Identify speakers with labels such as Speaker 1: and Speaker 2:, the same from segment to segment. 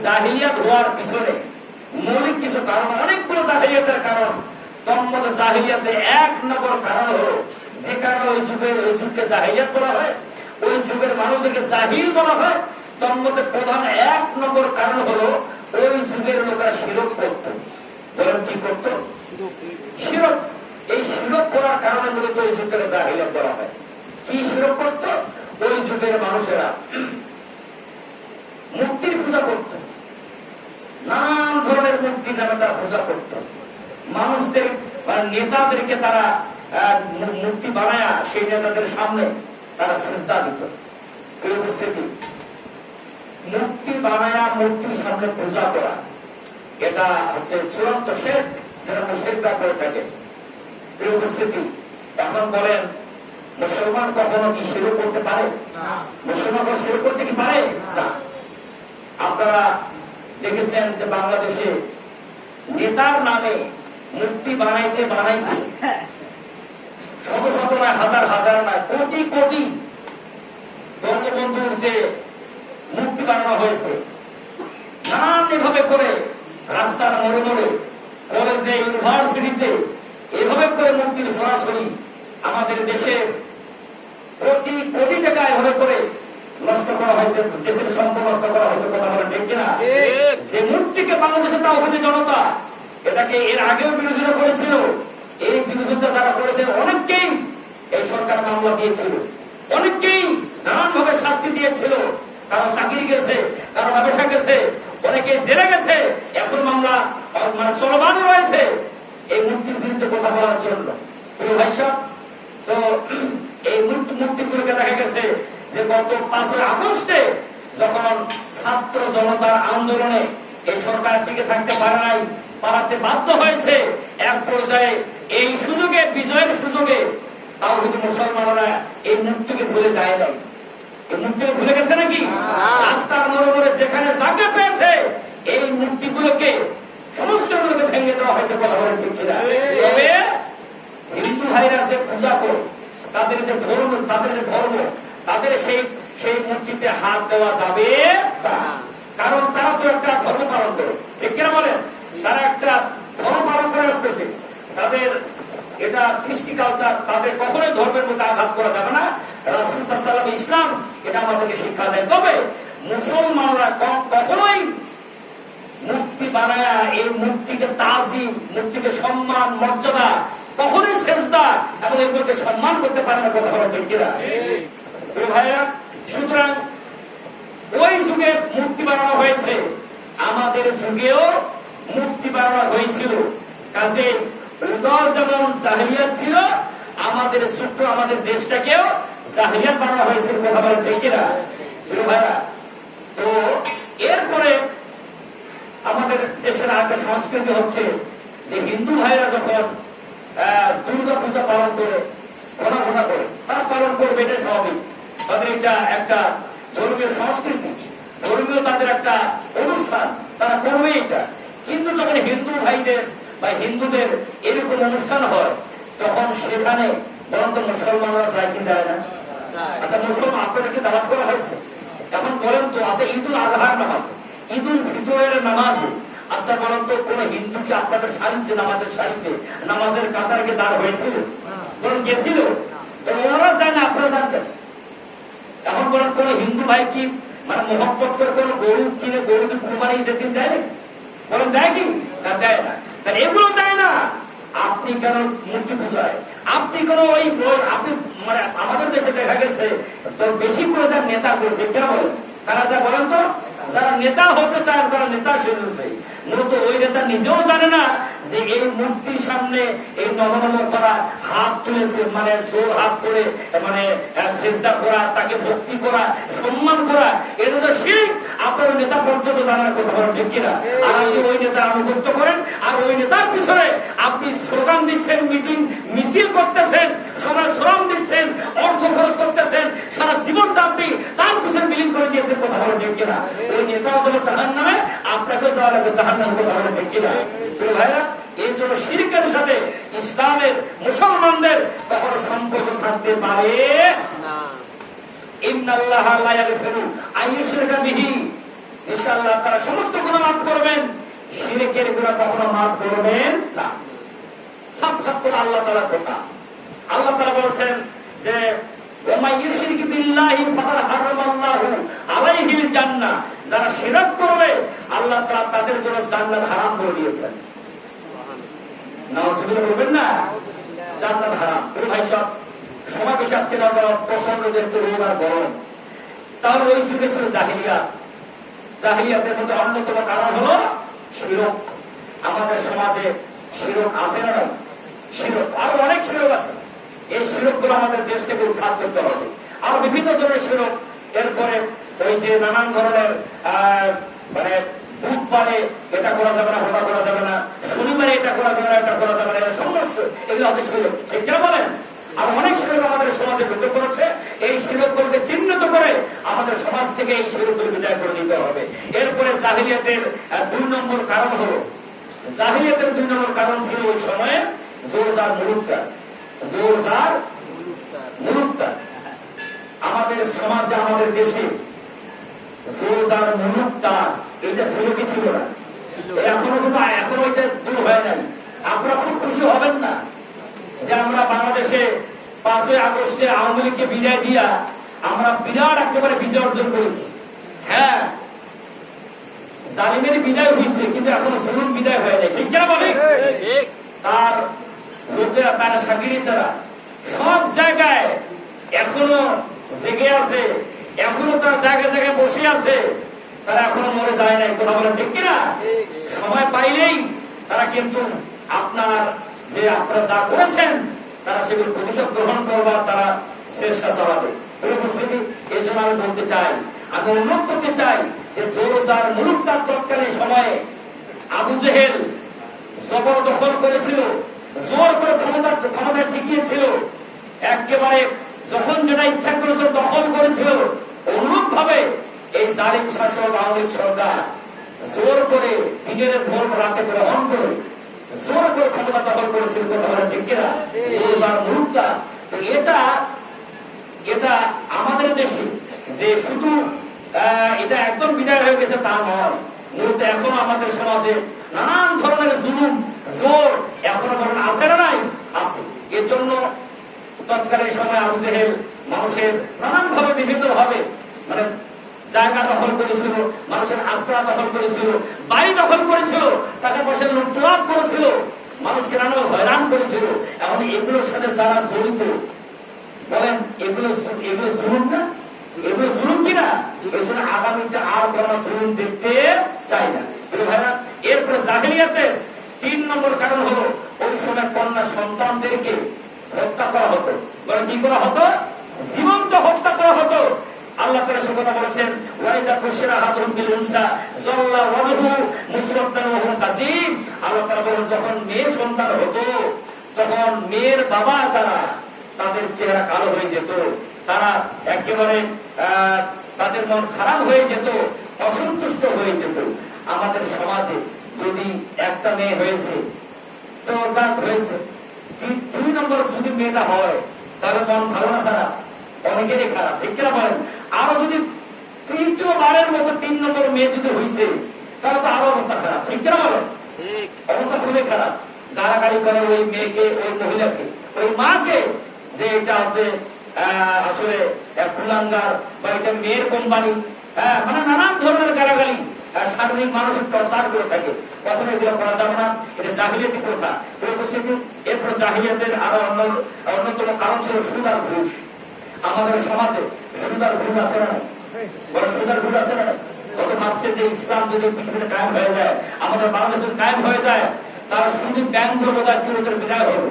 Speaker 1: জাহিলিয়াত হওয়ার পিছনে মৌলিক কিছু কারণ, অনেকগুলো জাহিলিয়াতের কারণ। তন্মধ্যে জাহিলিয়াতে 1 নম্বর কারণ হলো, যে কারণে ওই যুগকে জাহিলিয়াত বলা হয়, ওই যুগের মানুষদেরকে জাহিল বলা হয়। তন্মধ্যে প্রধান 1 নম্বর কারণ হলো ওই যুগের লোকেরা শিরক করত। বলেন কি করত? শিরক। এই শিরক করার কারণে মূলত ওই যুগকে জাহিলিয়াত বলা হয়। কি শিরক করত? ওই যুগের মানুষেরা মূর্তির পূজা করত, নানান ধরনের মূর্তির নামে তারা পূজা করত। মানুষদের বা নেতাদেরকে তারা মূর্তি বানায়া সেই নেতাদের সামনে তারা সিজদা দিত। এই উপস্থিতি মূর্তি বানায়া মূর্তির সামনে পূজা করা, এটা হচ্ছে চূড়ান্ত শিরক, যেটা মুশরিকরা করে থাকে। এই উপস্থিতি এখন বলেন, মুসলমান কখনো কি শিরক করতে পারে? মুসলমান শিরক করতে কি পারে? না। আপনারা দেখেছেন যে বাংলাদেশে নেতার নামে মূর্তি বানাইতে বানাইতে শত শত নয়, হাজার হাজার নয়, কোটি কোটি বঙ্গবন্ধুর যে মূর্তি বানানো হয়েছে, নানান এভাবে করে রাস্তার মোড়ে মোড়ে, কলেজে, ইউনিভার্সিটিতে এভাবে করে মূর্তির সরাসরি আমাদের দেশের কোটি কোটি টাকা এভাবে করে নষ্ট করা হয়েছে, দেশের সম্পদ নষ্ট করা হয়েছে। কথা বলেন ঠিক কিনা? যে মূর্তিকে বাংলাদেশে তাওহীদি জনতা এটাকে এর আগেও বিরোধিতা করেছিল। এই বিরোধিতা যারা করেছেন অনেককেই এই সরকার মামলা দিয়েছিল, অনেককেই নানান ভাবে শাস্তি দিয়েছিল। কারো চাকরি গেছে, কারো ব্যবসা গেছে, অনেকে জেলে গেছে, এখন মামলা চলমান রয়েছে এই মূর্তির বিরুদ্ধে কথা বলার জন্য। প্রিয় ভাই সাহেব, তো এই মূর্তিগুলোকে দেখা গেছে যে গত 5 আগস্টে যখন ছাত্র জনতার আন্দোলনে এই সরকার টিকে থাকতে পারে নাই, পালাতে বাধ্য হয়েছে, এক পর্যায়ে এই সুযোগে, বিজয়ের সুযোগে তাওহীদি মুসলমানরা এই মূর্তিকে ভুলে যায় নাই। এই মূর্তিকে ভুলে গেছে নাকি? রাস্তার মোড়ে মোড়ে যেখানে জায়গা পেয়েছে এই মূর্তিগুলোকে সমস্তগুলোকে ভেঙে দেওয়া হয়েছে। কথা বলেন ঠিক কিনা? তবে হিন্দু ভাইরা যে পূজা করে, তাদের যে ধর্ম, তাদের সেই মূর্তিতে হাত দেওয়া যাবে না। কারণ তারা তো একটা ধর্ম পালন করে, ঠিক কিনা বলেন? তারা একটা ধর্ম পালন করে আসতেছে, তাদের এটা কৃষ্টি কালচার, তাদের কখনোই ধর্মের মধ্যে আঘাত করা যাবে না। রাসূল সাল্লাল্লাহু আলাইহি ওয়াসাল্লাম, ইসলাম এটা আমাদেরকে শিক্ষা দেয়। তবে মুসলমানরা কখনোই মূর্তি বানায়া এই মূর্তিকে তাজিম, মূর্তিকে সম্মান, মর্যাদা, কখনোই সেজদা এবং এগুলোকে সম্মান করতে পারে না। কথা বলা ঠিক কিনা? ভাইয়া, সুতরাং ওই যুগে মূর্তি বানানো হয়েছে, আমাদের যুগেও মূর্তি বানানো হয়েছিল। কাজে উদয় যেমন জাহিলিয়াত ছিল, আমাদের ছোট্ট আমাদের দেশটাকেও জাহিলিয়াত বানানো হয়েছিল। কথা বলা ঠিক কিনা? ভাইয়া, তো এরপরে আমাদের দেশের একটা সংস্কৃতি হচ্ছে যে হিন্দু ভাইরা যখন দুর্গা পূজা পালন করে, ঘনা করে, তারা পালন করবে, এটা স্বাভাবিক। তাদের এটা একটা ধর্মীয় সংস্কৃতি, ধর্মীয় তাদের একটা অনুষ্ঠান, তারা করবে এটা। কিন্তু যখন হিন্দু ভাইদের বা হিন্দুদের এরকম অনুষ্ঠান হয়, তখন সেখানে বরঞ্চ মুসলমানরা যায় কি যায় না? আচ্ছা, মুসলমান আপনাদেরকে দাওয়াত করা হয়েছে। এখন বলেন তো, আচ্ছা ঈদুল আজহার নামাজ, ঈদুল ফিতরের নামাজ, আচ্ছা বলেন তো, কোন হিন্দু কি আপনাদের সারিতে, নামাজের কাতারকে দাঁড় হয়েছিল? বলেন গেছিল? ওনারা যায় না, আপনারা জানতেন। এখন বলেন কোন হিন্দু ভাই কি মানে মোহাম্মত করে কোন গরু কিনে গরুকে কুরবানি দিতে দেয় না? বলেন দেয় কি? না, দেয় না। এগুলো দেয় না। আপনি কেন মূর্তি পূজায়, আপনি কোন ওই আপনি মানে আমাদের দেশে দেখা গেছে তো বেশি করে যার নেতা করছে, কেন বলেন? তারা যা বলেন তো, যারা নেতা হতে চায় তারা নেতা সেজেছে, মূলত ওই নেতা নিজেও জানে না যে এই মূর্তির সামনে এই নমনম করা, হাত তুলেছে মানে জোর হাত করে মানে সেজদা করা, তাকে ভক্তি করা, সম্মান করা, এটা তো শিরক। আপনার নেতা পর্যন্ত জানার কথা বলেন ঠিক কিনা? আর আপনি ওই নেতার আনুগত্য করেন, আর ওই নেতার পিছনে আপনি স্লোগান দিচ্ছেন, মিটিং মিছিল করতেছেন, সবাই শ্রম দিচ্ছেন, অর্থ খরচ করতেছেন, সারা জীবনটা আপনি তার পিছনে বিলীন করে দিয়েছেন। কথা বলেন ঠিক কিনা? ওই নেতাও চলে জাহান্নামে, আপনাকেও যাওয়া লাগবে জাহান্নামে। কথা বলেন ঠিক কিনা? ভাইরা, এই জন্য শিরকের সাথে ইসলামের, মুসলমানদের কখনো সম্পর্ক থাকতে পারে না। ইন্নাল্লাহা লা ইয়াগফিরু আন ইউশরাকা বিহি ইনশাআল্লাহ তারা সমস্ত গুনাহ মাফ করবেন, শিরকের গুনাহ কখনো মাফ করবেন না। সব করে আল্লাহ তাআলা কথা, আল্লাহ তাআলা বলেছেন যে ওয়া ইউশরিক বিল্লাহি ফাকাদ হারামাল্লাহু আলাইহিল জান্নাহ, যারা শিরক করবে আল্লাহ তাআলা তাদের জন্য জান্নাত হারাম করে দিয়েছেন। নাউজুবিল্লাহ বলবেন না, জান্নাত হারাম। ভাই সব সমাবেশ আজকে প্রচন্ড দেখতে রোবার গরম, তাহলে ওই যুগে ছিল জাহিলিয়াত। জাহিলিয়াতের মধ্যে অন্যতম কারণ হলো শিরক। আমাদের সমাজে শিরক আছে না? শিরক আরো অনেক শিরক আছে। এই শিরক গুলো আমাদের দেশ থেকে উৎখাত করতে হবে। আর বিভিন্ন ধরনের শিরক, এরপরে ওই যে নানান ধরনের মানে বুধবারে এটা করা যাবে না, ওটা করা যাবে না, শনিবারে এটা করা যাবে না, এটা করা যাবে না, সমস্যা, এগুলো আমাদের শিরক। ঠিক কেন বলেন? আর অনেক শিরক আমাদের সমাজে ঢুকে পড়েছে। এই শিরকগুলোকে চিহ্নিত করে আমাদের সমাজ থেকে এই শিরকগুলো বিদায় করে দিতে হবে। এরপরে জাহিলিয়াতের 2 নম্বর কারণ হলো, জাহিলিয়াতের 2 নম্বর কারণ ছিল ওই সময়ে জোরদার মুলুকদার। জোরদার মুলুকদার আমাদের সমাজে, আমাদের দেশে জোরদার মুলুকদার এটা ছিল কি ছিল না? এখনো এটা দূর হয় নাই। আপনারা খুব খুশি হবেন না যে আমরা বাংলাদেশে 5ই আগস্টে আওয়ামী লীগকে বিদায় দিয়া আমরা বিরাট একেবারে বিজয় অর্জন করেছি। হ্যাঁ, জালিমের বিদায় হয়েছে, কিন্তু এখনো জুলুম বিদায় হয় নাই। ঠিক কেন বলে? তার লোকেরা, তার সাগিরিতারা সব জায়গায় এখনো জেগে আছে, এখনো তার জায়গায় জায়গায় বসে আছে, তারা এখনো মরে যায় নাই। কথা বলেন ঠিক কিনা? সময় পাইলেই তারা কিন্তু আপনারা যা করেছেন তারা সেগুলো প্রতিশোধ গ্রহণ করবার তারা চেষ্টা চালাবে। এই জন্য আমি বলতে চাই, আমি অনুরোধ করতে চাই যে জোরদার মুলুকদার তৎকালীন সময়ে আবু জেহেল জবরদখল করেছিল, জোর করে ক্ষমতা টিকিয়েছিল, একেবারে যখন যেটা ইচ্ছা করেছিল দখল করেছিল। অনুরূপ ভাবে এই জালিম শাসক আওয়ামী লীগ সরকার জোর করে দিনের ভোট রাতে করে অন করে জোর করে ক্ষমতা দখল করেছিল। কথা বলা ঠিক কিনা? জোরদার মুলুকদার। এটা আমাদের দেশে যে শুধু এটা একদম বিদায় হয়ে গেছে তা নয়, মূলত এখনো আমাদের সমাজে নানান ধরনের জুলুম জোর এখনো ধরনের আছে না নাই? আছে। এর জন্য তৎকালীন সময় আবু জেহেল মানুষের নানান ভাবে বিভিন্ন ভাবে মানে জায়গা দখল করেছিল, মানুষের আস্থা দখল করেছিল, বাড়ি দখল করেছিল, টাকা পয়সা লুটপাট করেছিল, মানুষকে নানা হয়রান করেছিল। এখন এগুলোর সাথে যারা জড়িত বলেন এগুলো জুলুম না? এগুলো জুলুম কিনা? এই জন্য আগামীতে আর কোন জুলুম দেখতে চাই না। ভাইরা, এরপরে জাহিলিয়াতের 3 নম্বর কারণ হলো ওই সময় কন্যা সন্তানদেরকে হত্যা করা হতো। বলে কি করা হতো? জীবন্ত হত্যা করা হতো। আল্লাহ তাআলা সে কথা বলেছেন, ওয়াইদা কুশিরা হাদরুম বিল উনসা যাল্লা ওয়াজহু মুসরাদান ওয়া হুম কাযীব। আল্লাহ তাআলা বলেন যখন মেয়ে সন্তান হতো তখন মেয়ের বাবা যারা তাদের চেহারা কালো হয়ে যেত, তারা একেবারে তাদের মন খারাপ হয়ে যেত, অসন্তুষ্ট হয়ে যেত। আমাদের সমাজে যদি একটা মেয়ে হয়েছে তো জাত হয়েছে, 2 নম্বর যদি মেয়েটা হয় তাহলে মন ভালো না খারাপ? অনেকেরই খারাপ। ঠিক কিনা বলেন? আরো যদি 3য় মতো 3 নম্বর মেয়ে যদি হয়েছে তাহলে তো আরো অবস্থা খারাপ। ঠিক কিনা বলেন? অবস্থা খুবই খারাপ। গালাগালি করে ওই মেয়েকে, ওই মহিলাকে, ওই মাকে যে এটা আছে আসলে কুলাঙ্গার বা এটা মেয়ের কোম্পানি, মানে নানান ধরনের গালাগালি, শারীরিক মানসিক টর্চার করে থাকে। কখনো এগুলো করা যাবে না। এটা জাহিলিয়াতি প্রথা। এরপর জাহিলিয়াতের আরো অন্যতম কারণ ছিল সুদ আর ঘুষ। আমাদের সমাজে সুদ আর ঘুষ আছে না? সুদ আর ঘুষ আছে না? কত ভাবছে যে ইসলাম যদি পৃথিবীতে কায়েম হয়ে যায়, আমাদের বাংলাদেশে কায়েম হয়ে যায়, তার শুধু ব্যাংকগুলো বোধহয় সিলেটের বিদায় হবে।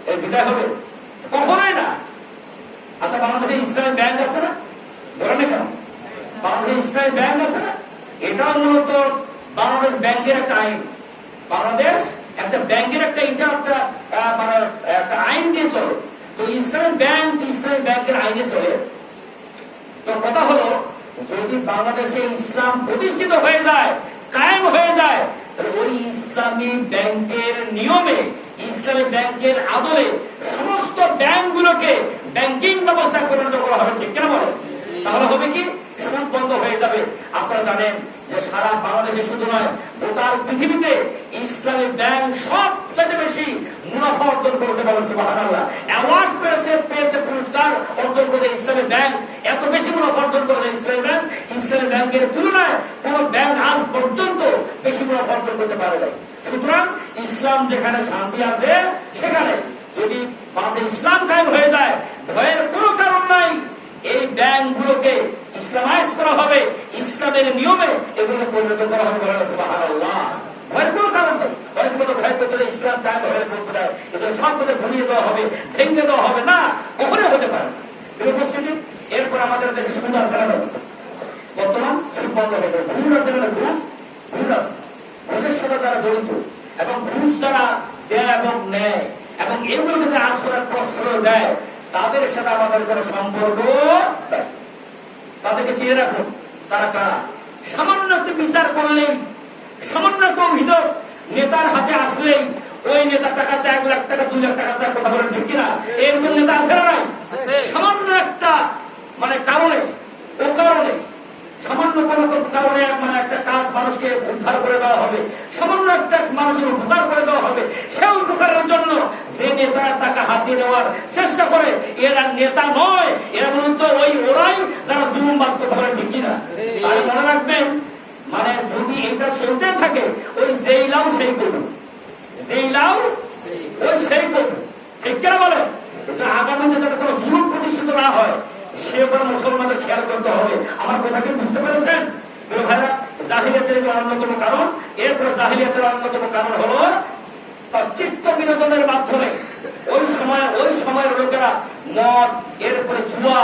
Speaker 1: এই বিদায় হবে? কখনোই না। আচ্ছা, বাংলাদেশে ইসলামী ব্যাংক আছে না? বলেন কেন? বাংলাদেশে ইসলামী ব্যাংক আছে না? এটাও মূলত বাংলাদেশ ব্যাংকের একটা আইন। বাংলাদেশ একটা ব্যাংকের একটা মানে একটা আইন দিয়ে চলে। তো ইসলামী ব্যাংকের আইনে চলে। তো কথা হলো, যদি বাংলাদেশে ইসলাম প্রতিষ্ঠিত হয়ে যায়, কায়েম হয়ে যায়, তাহলে ওই ইসলামী ব্যাংকের নিয়মে, ইসলামী ব্যাংকের আদলে সমস্ত ব্যাংকগুলোকে ব্যাংকিং ব্যবস্থা পরিণত করা হবে। ঠিক কিনা বলে? তাহলে হবে কি? সুদ বন্ধ হয়ে যাবে। আপনারা জানেন যে সারা বাংলাদেশে শুধু নয় গোটা পৃথিবীতে ইসলামী ব্যাংক সবচেয়ে বেশি মুনাফা অর্জন করেছে, বলেন সুবহানাল্লাহ। অ্যাওয়ার্ড পেয়েছে পুরস্কার অর্জন করে ইসলামী ব্যাংক, এত বেশি মুনাফা অর্জন করেছে ইসলামী ব্যাংকের তুলনায় কোন ব্যাংক আজ পর্যন্ত বেশি মুনাফা অর্জন করতে পারে নাই। সুতরাং ইসলাম যেখানে শান্তি আছে সেখানে যদি বাংলাদেশে ইসলাম কায়েম হয়ে যায়, ভয়ের কোনো কারণ নাই। এই ব্যাংকগুলোকে ইসলামাইজ করা হবে, ইসলামের নিয়মে এগুলো পরিণত করা হবে, বলেন সুবহানাল্লাহ। ভয়ের কোনো কারণ নেই। অনেক মতো ভয় করতে ইসলাম কায়েম হয়ে করতে দেয়, এগুলো সব কথা ভুলিয়ে দেওয়া হবে, ভেঙে দেওয়া হবে না, কখনোই হতে পারে না। উপস্থিতি এরপর আমাদের দেশে সুদ আছে না, বর্তমান সুদ বন্ধ হয়ে গেল। ঘুষ আছে না, ঘুষ আছে, ঘুষের সাথে যারা জড়িত এবং ঘুষ যারা দেয় এবং নেয় এবং এগুলোকে যে আজ করার প্রশ্রয় দেয়, তাদের সাথে আমাদের কোন সম্পর্ক, তাদেরকে চিনে রাখুন তারা কারা। সামান্য একটু বিচার করলেই, সামান্য একটা অভিযোগ নেতার হাতে আসলেই ওই নেতার কাছে 1 লাখ টাকা 2 লাখ টাকা কথা বলেন, ঠিক কিনা? এরকম নেতা আছে না নাই? সামান্য একটা কারণে, ও কারণে সামান্য কোন কারণে একটা কাজ মানুষকে উদ্ধার করে দেওয়া হবে, সামান্য একটা মানুষের উপকার করে দেওয়া হবে, সে উপকারের জন্য যে নেতা টাকা হাতিয়ে নেওয়ার চেষ্টা করে, এরা নেতা নয়, এরা মূলত ওরাই যারা জুলুম বাজ কথা বলে, ঠিক কিনা? আর মনে রাখবেন, যদি এটা চলতে থাকে, ওই যেই লাউ সেই করবে, যেই লাউ ওই সেই করবে, ঠিক কিনা বলে? আগামীতে যাতে কোনো জুলুম প্রতিষ্ঠিত না হয় সে ব্যাপারে মুসলমানদের খেয়াল করতে হবে। আমার কথা কি বুঝতে পেরেছেন ভাইরা? জাহিলিয়াতের অন্যতম কারণ, এরপর জাহিলিয়াতের অন্যতম কারণ হলো চিত্ত বিনোদনের মাধ্যমে ওই সময়ের লোকেরা মদ, এরপরে জুয়া,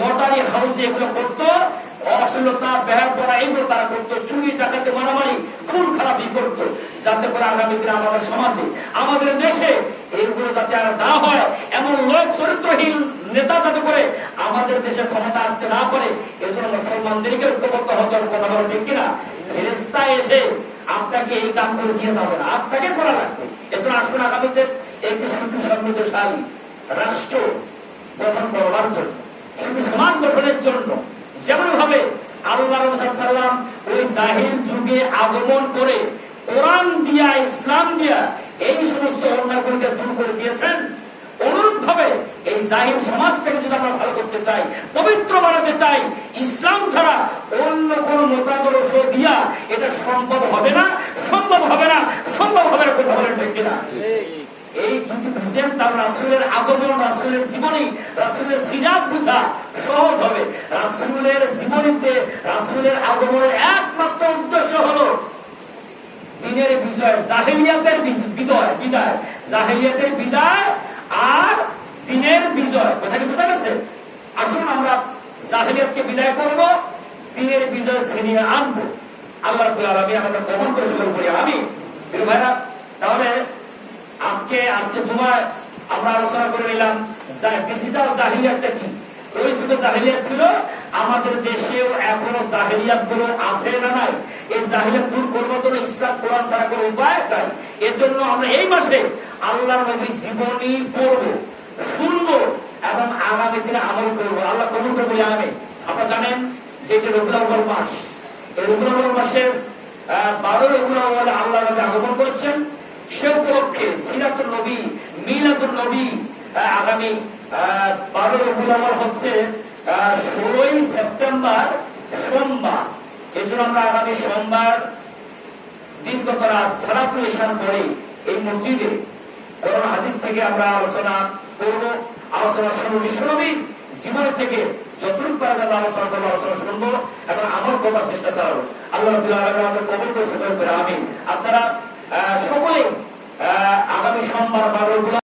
Speaker 1: লটারি হাউসে এগুলো করতো, অশ্লীলতা, ব্যয় করা এগুলো তারা করতো, চুরি ডাকাতি মারামারি খুন খারাপি করতো, যাতে করে আগামী দিনে আমাদের সমাজে, আমাদের দেশে এইগুলো যাতে আর না হয়, এমন লোক চরিত্রহীন নেতা যাতে করে আমাদের দেশে ক্ষমতা আসতে না পারে, এজন্য মুসলমানদেরকে ঐক্যবদ্ধ হতে হবে, কথা বলে, ঠিক কিনা? ফেরেশতা এসে আপনাকে এই কাম করে দিয়ে যাবে না, আপনাকে করা লাগবে। এজন্য আসলে আগামীতে একটি সমৃদ্ধশালী রাষ্ট্র গঠন করবার জন্য, শুধু সমাজ গঠনের জন্য, যেমন ভাবে আল্লাহ রাসূল সাল্লাল্লাহু আলাইহি ওয়াসাল্লাম ওই জাহিল যুগে আগমন করে কোরআন দিয়া, ইসলাম দিয়া এই সমস্ত অন্যায়গুলোকে দূর করে দিয়েছেন, অনুরূপ ভাবে এই জাহিল সমাজটাকে যদি আমরা ভালো করতে চাই, পবিত্র বানাতে চাই, ইসলাম ছাড়া অন্য কোন মতাদর্শ দিয়া এটা সম্ভব হবে না, সম্ভব হবে না, সম্ভব হবে না, কথা বলেন, ঠিক কিনা? এই যদি বুঝেন তার রাসূলের আগমন, রাসূলের জীবনী, রাসূলের সিরাত বুঝা সহজ হবে। রাসূলের জীবনীতে রাসূলের আগমনের একমাত্র উদ্দেশ্য হলো দ্বীনের বিজয়, জাহিলিয়াতের বিদায়, জাহিলিয়াতের বিদায় আর দ্বীনের বিজয়। কথা কি বোঝা গেছে? আসুন আমরা জাহিলিয়াতকে বিদায় করব, দ্বীনের বিজয় ছিনিয়ে আনবো। আল্লাহ রাব্বুল আলামিন আমাদের কবুল করে শুকর করি, আমিন। প্রিয় ভাইরা, তাহলে আজকে জুমায় আমরা আলোচনা করে নিলাম ডিজিটাল জাহিলিয়াতটা কি। ওই যুগে জাহিলিয়াত ছিল, আমাদের দেশেও এখনো জাহিলিয়াত গুলো আছে না নাই? এই জাহিলিয়াত দূর করবার জন্য ইসলাম কোরআন ছাড়া কোনো উপায় নাই। এজন্য আমরা এই মাসে আল্লাহর নবীর জীবনী পড়বো, শুনবো এবং আগামী দিনে আমল করবো। আল্লাহ কবুল করে বলি আমিন। আপনারা জানেন যে এটি রবিউল আউয়াল মাস, এই রবিউল আউয়াল মাসের 12 রবিউল আউয়ালে আল্লাহ নবী আগমন করেছেন। সে উপলক্ষে সিরাতুন নবী, মিলাদুন নবী আগামী 12 রবিউল আউয়াল হচ্ছে 16 সেপ্টেম্বর সোমবার। এই জন্য আমরা আগামী সোমবার দীর্ঘত রাত সালাতুল ইশার পরে এই মসজিদে কোরআন হাদিস থেকে আমরা আলোচনা করব। আলোচনা শুনব, বিশ্বনবীর জীবন থেকে যতটুকু পারা যাবে আলোচনা করবো, আলোচনা শুনবো এবং আমল করবার চেষ্টা চালাবো। আল্লাহ রাব্বুল আলামিন আমাদের কবুল করে, আমিন। আপনারা সকলেই আগামী সোমবার 12